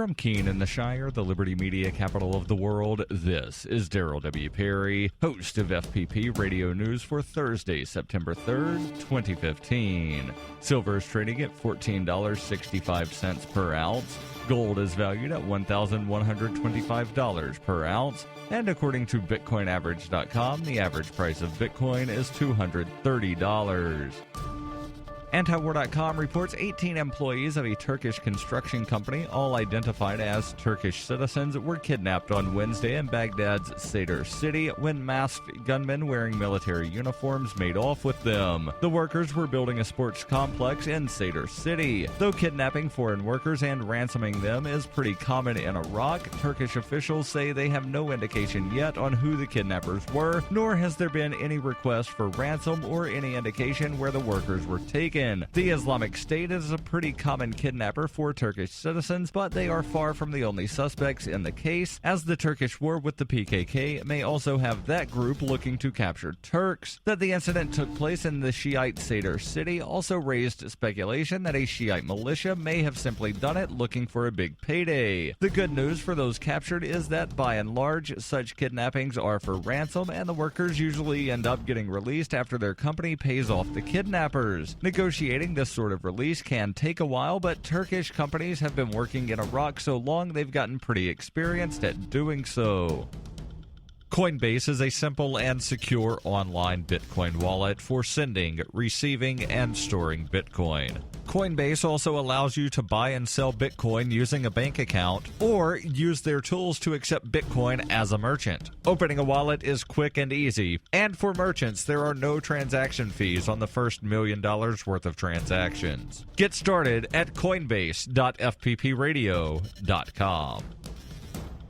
From Keene in the Shire, the Liberty Media capital of the world, this is Daryl W. Perry, host of FPP Radio News for Thursday, September 3rd, 2015. Silver is trading at $14.65 per ounce. Gold is valued at $1,125 per ounce. And according to BitcoinAverage.com, the average price of Bitcoin is $230. Antiwar.com reports 18 employees of a Turkish construction company, all identified as Turkish citizens, were kidnapped on Wednesday in Baghdad's Sadr city when masked gunmen wearing military uniforms made off with them. The workers were building a sports complex in Sadr city. Though kidnapping foreign workers and ransoming them is pretty common in Iraq, Turkish officials say they have no indication yet on who the kidnappers were, nor has there been any request for ransom or any indication where the workers were taken. The Islamic State is a pretty common kidnapper for Turkish citizens, but they are far from the only suspects in the case, as the Turkish war with the PKK may also have that group looking to capture Turks. That the incident took place in the Shiite Sadr city also raised speculation that a Shiite militia may have simply done it looking for a big payday. The good news for those captured is that by and large, such kidnappings are for ransom, and the workers usually end up getting released after their company pays off the kidnappers. Negotiating this sort of release can take a while, but Turkish companies have been working in Iraq so long they've gotten pretty experienced at doing so. Coinbase is a simple and secure online Bitcoin wallet for sending, receiving, and storing Bitcoin. Coinbase also allows you to buy and sell Bitcoin using a bank account or use their tools to accept Bitcoin as a merchant. Opening a wallet is quick and easy, and for merchants, there are no transaction fees on the first $1 million worth of transactions. Get started at coinbase.fppradio.com.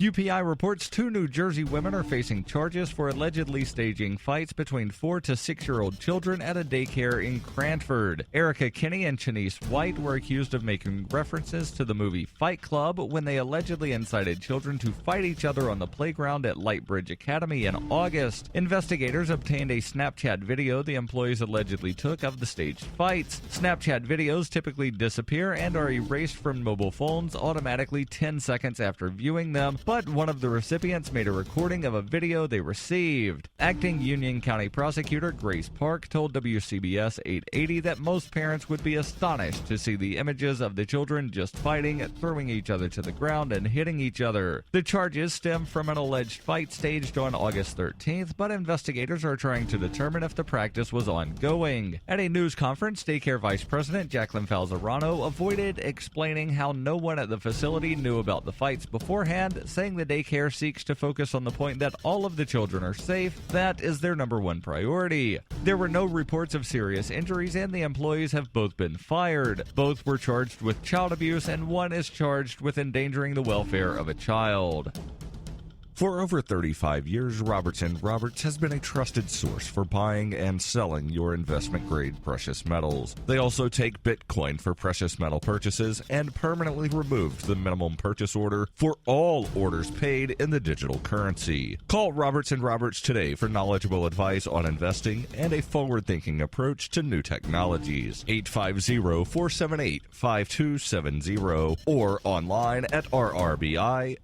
UPI reports 2 New Jersey women are facing charges for allegedly staging fights between 4 to 6-year-old children at a daycare in Cranford. Erica Kinney and Chanice White were accused of making references to the movie Fight Club when they allegedly incited children to fight each other on the playground at Lightbridge Academy in August. Investigators obtained a Snapchat video the employees allegedly took of the staged fights. Snapchat videos typically disappear and are erased from mobile phones automatically 10 seconds after viewing them, but one of the recipients made a recording of a video they received. Acting Union County Prosecutor Grace Park told WCBS 880 that most parents would be astonished to see the images of the children just fighting, throwing each other to the ground, and hitting each other. The charges stem from an alleged fight staged on August 13th, but investigators are trying to determine if the practice was ongoing. At a news conference, Daycare Vice President Jacqueline Falzarano avoided explaining how no one at the facility knew about the fights beforehand, saying the daycare seeks to focus on the point that all of the children are safe. That is their number one priority. There were no reports of serious injuries, and the employees have both been fired. Both were charged with child abuse, and one is charged with endangering the welfare of a child. For over 35 years, Robertson Roberts has been a trusted source for buying and selling your investment-grade precious metals. They also take Bitcoin for precious metal purchases and permanently removed the minimum purchase order for all orders paid in the digital currency. Call Robertson Roberts today for knowledgeable advice on investing and a forward-thinking approach to new technologies. 850-478-5270 or online at rrbi.co.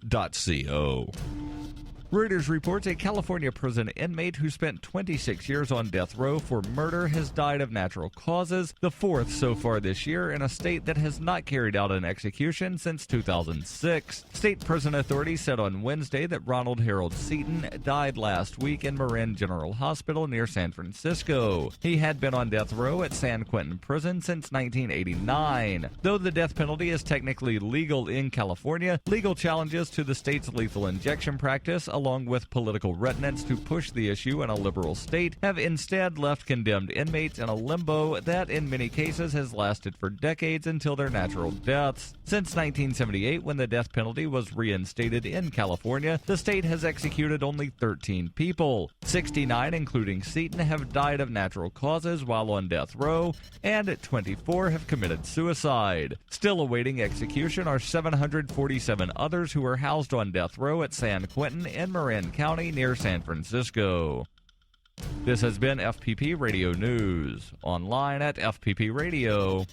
Reuters reports a California prison inmate who spent 26 years on death row for murder has died of natural causes, the 4th so far this year in a state that has not carried out an execution since 2006. State prison authorities said on Wednesday that Ronald Harold Seaton died last week in Marin General Hospital near San Francisco. He had been on death row at San Quentin Prison since 1989. Though the death penalty is technically legal in California, legal challenges to the state's lethal injection practice, along with political reticence to push the issue in a liberal state, have instead left condemned inmates in a limbo that in many cases has lasted for decades until their natural deaths. Since 1978, when the death penalty was reinstated in California, the state has executed only 13 people. 69, including Seaton, have died of natural causes while on death row, and 24 have committed suicide. Still awaiting execution are 747 others who are housed on death row at San Quentin in Marin County near San Francisco. This has been FPP Radio News, online at fppradio.com.